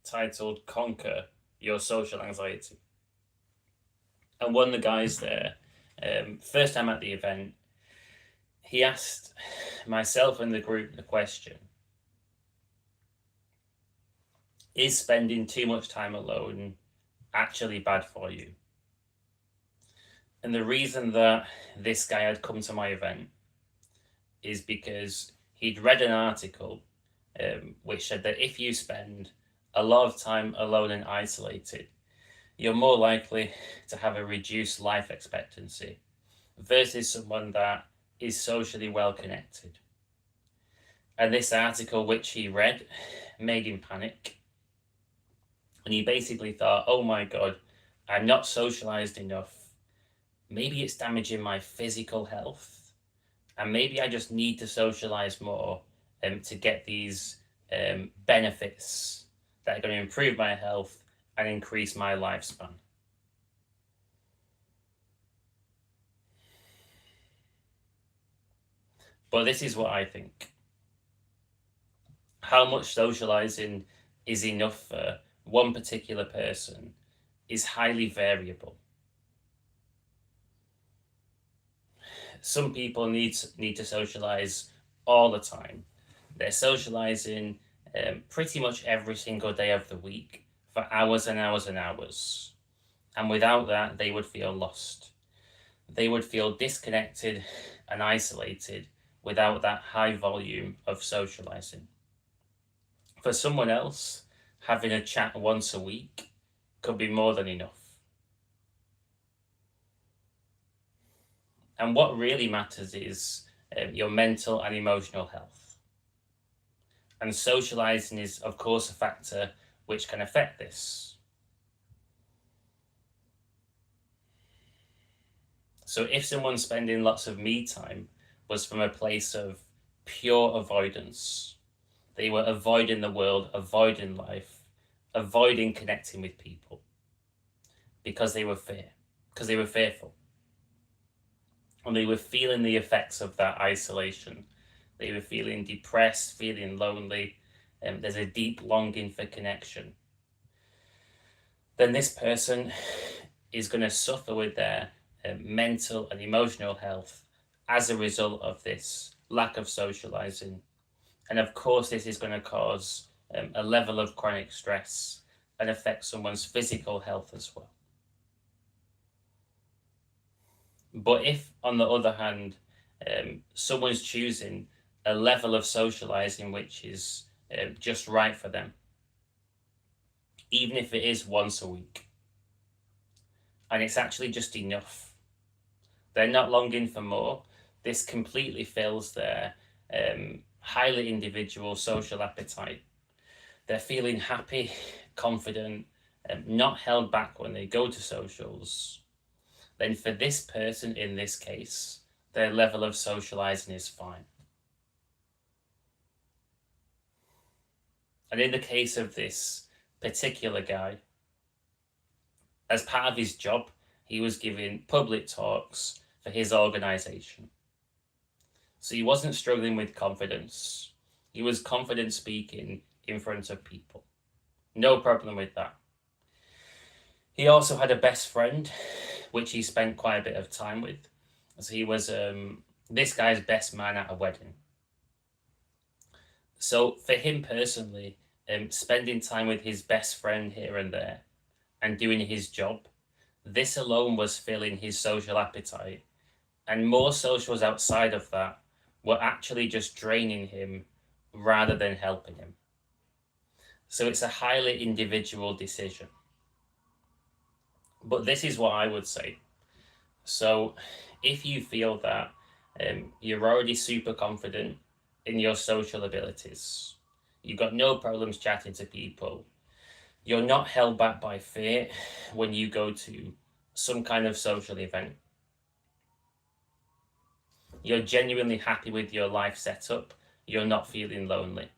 titled Conquer Your Social Anxiety. And one of the guys there, first time at the event, he asked myself and the group the question: is spending too much time alone actually bad for you? And the reason that this guy had come to my event is because he'd read an article which said that if you spend a lot of time alone and isolated, you're more likely to have a reduced life expectancy versus someone that is socially well connected. And this article, which he read, made him panic. And he basically thought, oh my God, I'm not socialized enough. Maybe it's damaging my physical health. And maybe I just need to socialize more to get these benefits that are going to improve my health and increase my lifespan. But this is what I think. How much socializing is enough for one particular person is highly variable. Some people need to socialize all the time. They're socializing pretty much every single day of the week for hours and hours and hours. And without that, they would feel lost. They would feel disconnected and isolated without that high volume of socializing. For someone else, having a chat once a week could be more than enough. And what really matters is your mental and emotional health. And socializing is, of course, a factor which can affect this. So if someone spending lots of me time was from a place of pure avoidance, they were avoiding the world, avoiding life, avoiding connecting with people because they were fearful. And they were feeling the effects of that isolation. They were feeling depressed, feeling lonely, and there's a deep longing for connection. Then this person is going to suffer with their mental and emotional health as a result of this lack of socializing. And of course, this is going to cause a level of chronic stress and affect someone's physical health as well. But if, on the other hand, someone's choosing a level of socializing which is just right for them, even if it is once a week, and it's actually just enough, they're not longing for more, this completely fills their highly individual social appetite. They're feeling happy, confident, not held back when they go to socials. Then for this person in this case, their level of socializing is fine. And in the case of this particular guy, as part of his job, he was giving public talks for his organization. So he wasn't struggling with confidence. He was confident speaking in front of people. No problem with that. He also had a best friend, which he spent quite a bit of time with. So he was this guy's best man at a wedding. So for him personally, spending time with his best friend here and there and doing his job, this alone was filling his social appetite. And more socials outside of that were actually just draining him rather than helping him. So it's a highly individual decision. But this is what I would say. So if you feel that you're already super confident in your social abilities, you've got no problems chatting to people, you're not held back by fear when you go to some kind of social event, you're genuinely happy with your life setup, you're not feeling lonely,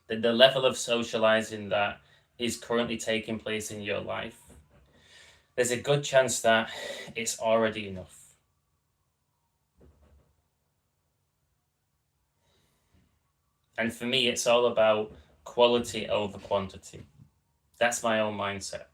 then the level of socializing that is currently taking place in your life, there's a good chance that it's already enough. And for me, it's all about quality over quantity. That's my own mindset.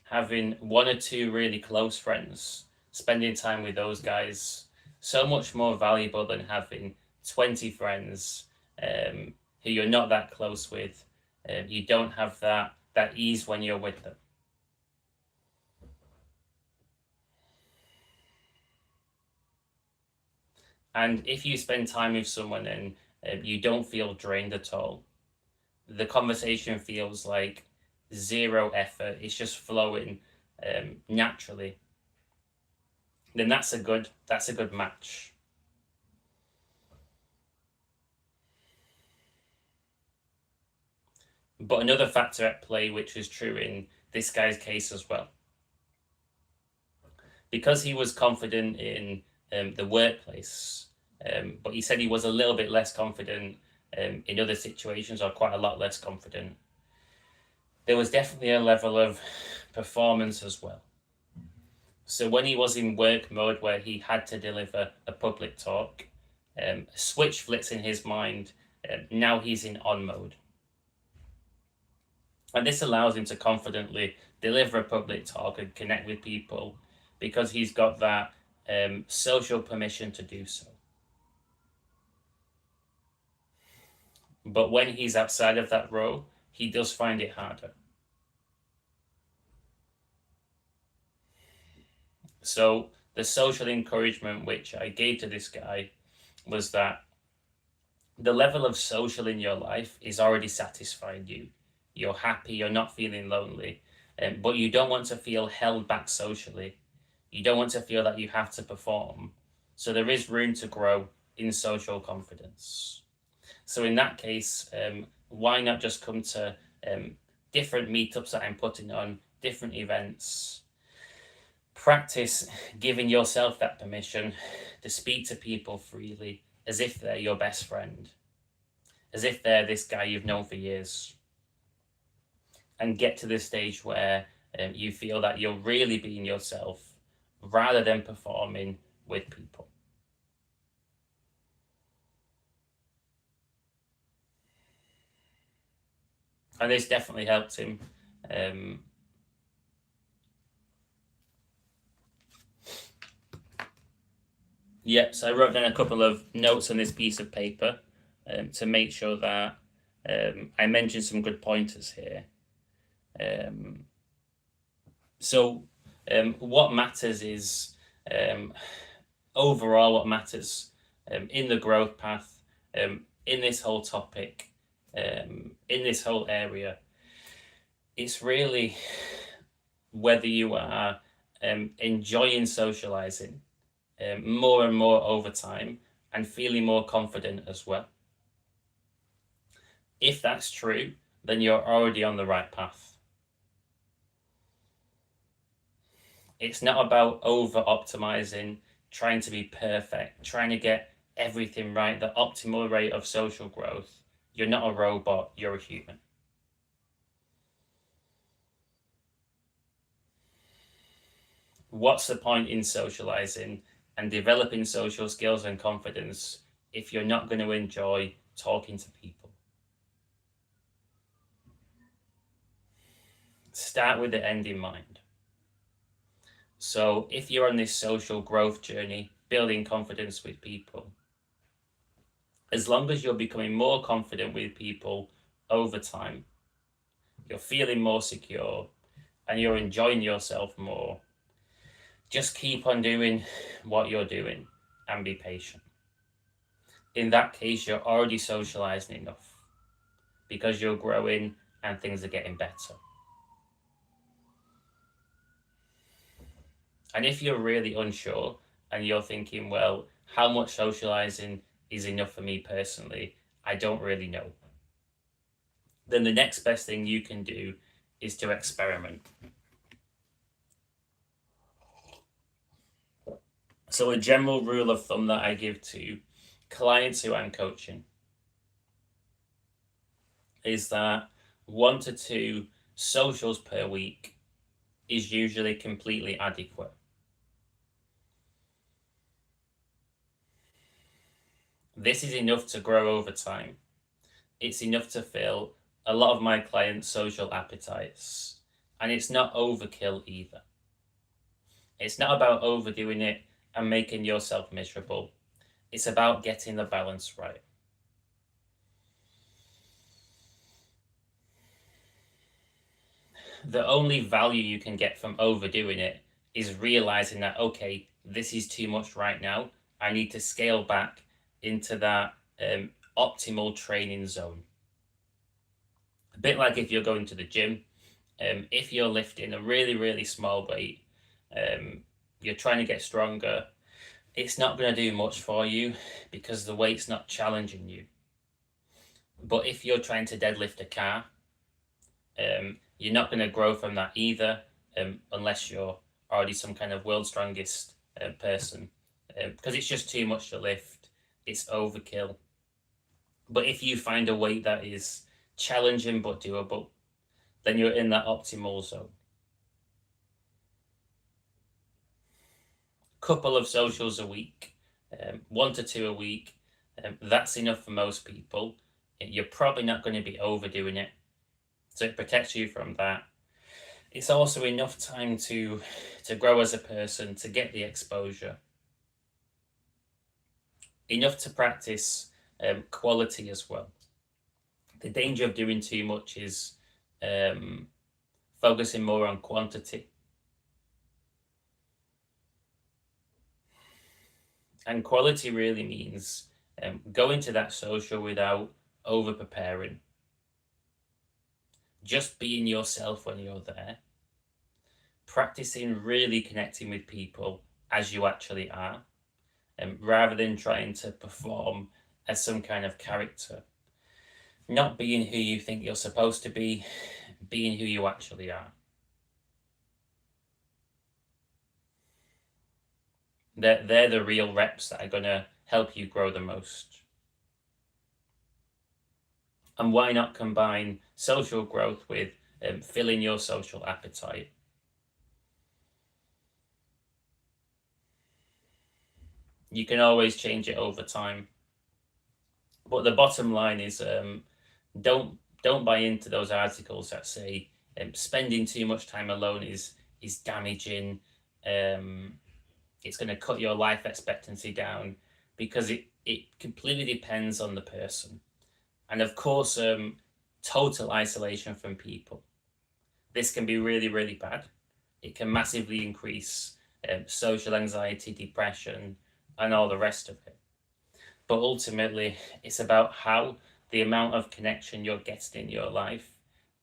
Having one or two really close friends, spending time with those guys, so much more valuable than having 20 friends who you're not that close with. You don't have that ease when you're with them. And if you spend time with someone and you don't feel drained at all, the conversation feels like zero effort, it's just flowing naturally, then that's a good match. But another factor at play, which was true in this guy's case as well, because he was confident in the workplace, but he said he was a little bit less confident in other situations, or quite a lot less confident. There was definitely a level of performance as well. So when he was in work mode where he had to deliver a public talk, a switch flips in his mind. Now he's in on mode. And this allows him to confidently deliver a public talk and connect with people because he's got that social permission to do so. But when he's outside of that role, he does find it harder. So the social encouragement which I gave to this guy was that the level of social in your life is already satisfying you. You're happy, you're not feeling lonely, but you don't want to feel held back socially. You don't want to feel that you have to perform. So there is room to grow in social confidence. So in that case, why not just come to different meetups that I'm putting on, different events? Practice giving yourself that permission to speak to people freely as if they're your best friend, as if they're this guy you've known for years. And get to the stage where you feel that you're really being yourself rather than performing with people. And this definitely helped him. Yep, so I wrote down a couple of notes on this piece of paper to make sure that I mentioned some good pointers here. So, what matters is overall what matters in the growth path, in this whole topic, in this whole area. It's really whether you are enjoying socializing more and more over time and feeling more confident as well. If that's true, then you're already on the right path. It's not about over optimizing, trying to be perfect, trying to get everything right, the optimal rate of social growth. You're not a robot, you're a human. What's the point in socializing and developing social skills and confidence if you're not going to enjoy talking to people? Start with the end in mind. So if you're on this social growth journey, building confidence with people, as long as you're becoming more confident with people over time, you're feeling more secure, and you're enjoying yourself more, just keep on doing what you're doing and be patient. In that case, you're already socializing enough because you're growing and things are getting better. And if you're really unsure and you're thinking, well, how much socializing is enough for me personally? I don't really know. Then the next best thing you can do is to experiment. So, a general rule of thumb that I give to clients who I'm coaching is that 1 to 2 socials per week is usually completely adequate. This is enough to grow over time. it's enough to fill a lot of my clients' social appetites. And it's not overkill either. It's not about overdoing it and making yourself miserable. It's about getting the balance right. The only value you can get from overdoing it is realizing that, okay, this is too much right now. I need to scale back into that optimal training zone. A bit like if you're going to the gym, if you're lifting a really, really small weight, you're trying to get stronger, it's not going to do much for you because the weight's not challenging you. But if you're trying to deadlift a car, you're not going to grow from that either, unless you're already some kind of world's strongest person, because it's just too much to lift. It's overkill. But if you find a weight that is challenging but doable, then you're in that optimal zone. Couple of socials a week, 1 to 2 a week, that's enough for most people. You're probably not going to be overdoing it, so it protects you from that. It's also enough time to grow as a person, to get the exposure, enough to practice quality as well. The danger of doing too much is focusing more on quantity. And quality really means going to that social without over preparing. Just being yourself when you're there. Practicing really connecting with people as you actually are, rather than trying to perform as some kind of character. Not being who you think you're supposed to be, being who you actually are. They're the real reps that are going to help you grow the most. And why not combine social growth with filling your social appetite? You can always change it over time. But the bottom line is don't buy into those articles that say spending too much time alone is damaging. It's going to cut your life expectancy down, because it completely depends on the person. And of course, total isolation from people. This can be really, really bad. It can massively increase social anxiety, depression, and all the rest of it. But ultimately, it's about how the amount of connection you're getting in your life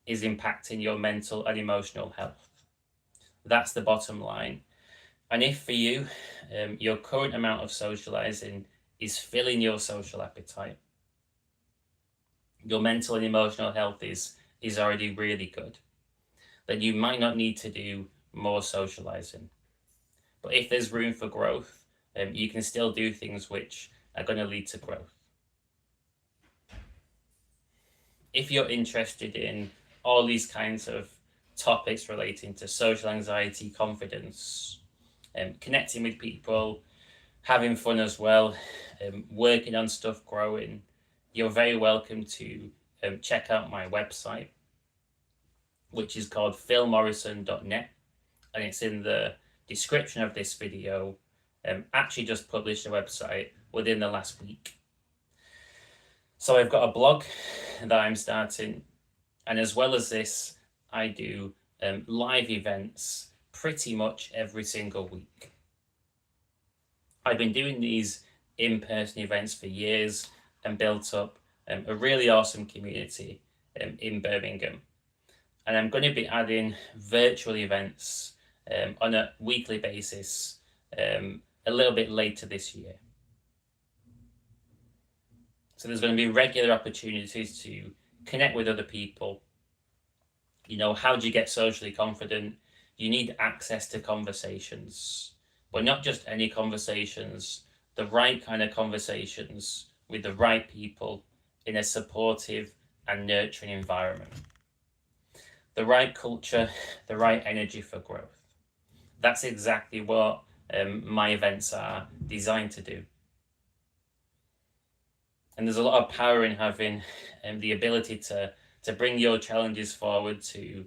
is impacting your mental and emotional health. That's the bottom line. And if for you, your current amount of socializing is filling your social appetite, your mental and emotional health is already really good, then you might not need to do more socializing. But if there's room for growth, you can still do things which are going to lead to growth. If you're interested in all these kinds of topics relating to social anxiety, confidence, connecting with people, having fun as well, working on stuff, growing, you're very welcome to check out my website, which is called philmorrison.net, and it's in the description of this video. Actually just published a website within the last week. So I've got a blog that I'm starting, and as well as this, I do live events pretty much every single week. I've been doing these in-person events for years and built up a really awesome community in Birmingham. And I'm going to be adding virtual events on a weekly basis a little bit later this year. So there's going to be regular opportunities to connect with other people. You know, how do you get socially confident? You need access to conversations, but not just any conversations, the right kind of conversations with the right people in a supportive and nurturing environment. The right culture, the right energy for growth. That's exactly what my events are designed to do. And there's a lot of power in having the ability to bring your challenges forward to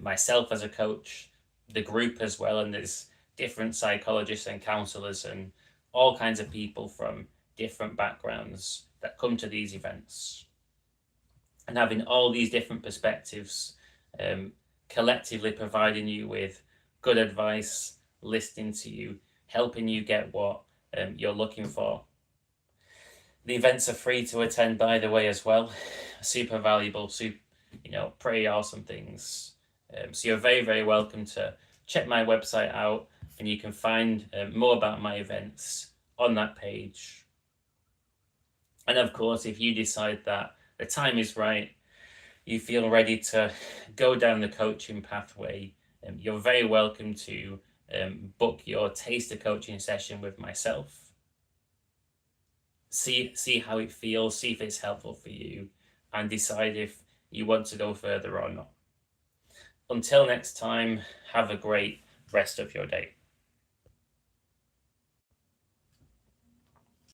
myself as a coach, the group as well, and there's different psychologists and counselors and all kinds of people from different backgrounds that come to these events. And having all these different perspectives collectively providing you with good advice, listening to you, helping you get what you're looking for. The events are free to attend, by the way, as well. Super valuable, pretty awesome things. So you're very, very welcome to check my website out, and you can find more about my events on that page. And of course, if you decide that the time is right, you feel ready to go down the coaching pathway, you're very welcome to book your taster coaching session with myself. See how it feels, see if it's helpful for you, and decide if you want to go further or not. Until next time, have a great rest of your day.